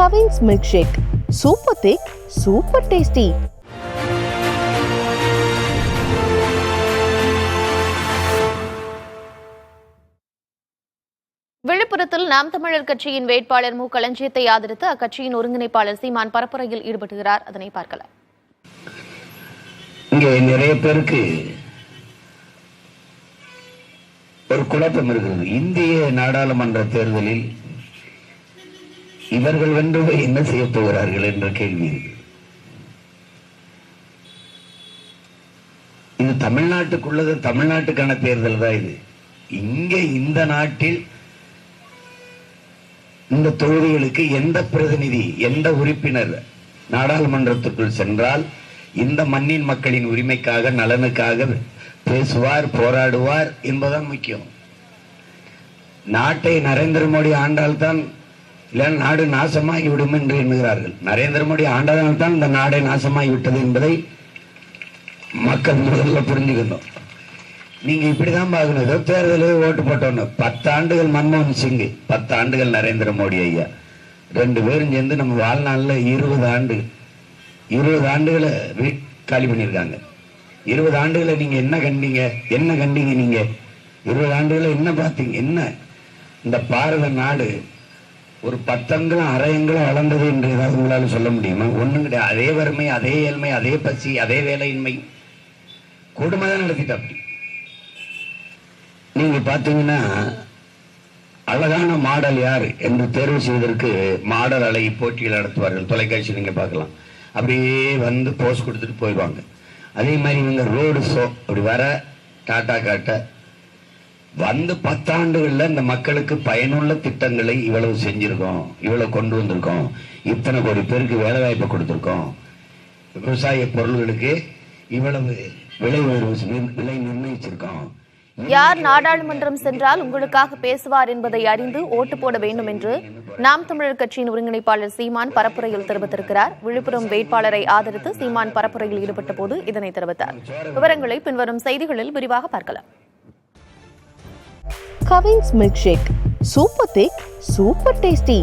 Cavin's milk shake super திக் super tasty. விழுப்புரத்தில் நாம் தமிழர் கட்சியின் வேட்பாளர் மு களஞ்சியத்தை ஆதரித்து அக்கட்சியின் ஒருங்கிணைப்பாளர் சீமான் பரப்புரையில் ஈடுபடுகிறார். அதனை பார்க்கலாம். இங்கே நிறைய பேருக்கு ஒரு குழப்பம் இருக்கிறது. இந்திய நாடாளுமன்ற தேர்தலில் இவர்கள் வென்று என்ன செய்ய போகிறார்கள் என்ற கேள்வி இருக்கு. இது தமிழ்நாட்டுக்குள்ளது, தமிழ்நாட்டுக்கான தேர்தல் தான் இது. இங்க இந்த நாட்டில் இந்த தொகுதிகளுக்கு எந்த பிரதிநிதி, எந்த உறுப்பினர் நாடாளுமன்றத்திற்குள் சென்றால் இந்த மண்ணின் மக்களின் உரிமைக்காக, நலனுக்காக பேசுவார், போராடுவார் என்பதுதான் முக்கியம். நாட்டை நரேந்திர மோடி ஆண்டால்தான் இல்ல நாடு நாசமாகி விடும் என்று எண்ணுகிறார்கள். நரேந்திர மோடி ஆண்டதால் தான் இந்த நாடை நாசமாகி விட்டது என்பதை மக்கள் முதல்ல புரிஞ்சுக்கணும். நீங்க இப்படிதான் பார்க்கணும். ஏதோ தேர்தலில் ஓட்டு போட்டோன்னு 10 ஆண்டுகள் மன்மோகன் சிங், 10 ஆண்டுகள் நரேந்திர மோடி ஐயா, 2 பேரும் சேர்ந்து நம்ம வாழ்நாளில் 20 ஆண்டுகளை காலி பண்ணியிருக்காங்க. 20 ஆண்டுகளை நீங்க என்ன கண்டீங்க? நீங்க 20 ஆண்டுகளை என்ன பார்த்தீங்க? என்ன இந்த பாரத நாடு ஒரு 10 அங்குலம் அரை அங்குலம் வளர்ந்தது என்று ஏதாவது உங்களால சொல்ல முடியுமா? ஒண்ணும் கிடையாது. அதே வறுமை, அதே ஏழ்மை, அதே பசி, அதே வேலையின்மை, கொடுமை தான் நடத்திட்டு. அப்படி நீங்க பாத்தீங்கன்னா அழகான மாடல் யார் என்று தேர்வு செய்வதற்கு மாடல் அழகி போட்டிகள் நடத்துவார்கள். தொலைக்காட்சி நீங்க பார்க்கலாம். அப்படியே வந்து போஸ்ட் கொடுத்துட்டு போயிடுவாங்க. அதே மாதிரி இவங்க ரோடு ஷோ அப்படி வர டாட்டா காட்ட வந்து 10 ஆண்டுகள்ல இந்த மக்களுக்கு பயனுள்ள திட்டங்களை இவ்வளவு செஞ்சிருக்கோம், இவ்வளவு கொண்டு வந்திருக்கோம், இத்தனை கோடி பேருக்கு வேலை வாய்ப்பை கொடுத்திருக்கோம், விவசாய பொருள்களுக்கு இவ்வளவு விலை நிர்ணயிச்சிருக்கோம். யார் நாடாளுமன்றம் சென்றால் உங்களுக்காக பேசுவார் என்பதை அறிந்து ஓட்டு போட வேண்டும் என்று நாம் தமிழர் கட்சியின் ஒருங்கிணைப்பாளர் சீமான் பரப்புரையில் தெரிவித்திருக்கிறார். விழுப்புரம் வேட்பாளரை ஆதரித்து சீமான் பரப்புரையில் ஈடுபட்ட போது இதனை தெரிவித்தார். விவரங்களை பின்வரும் செய்திகளில் விரிவாக பார்க்கலாம். கவின்ஸ் மில்க் ஷேக் சூப்பர் திக் சூப்பர் டேஸ்டி.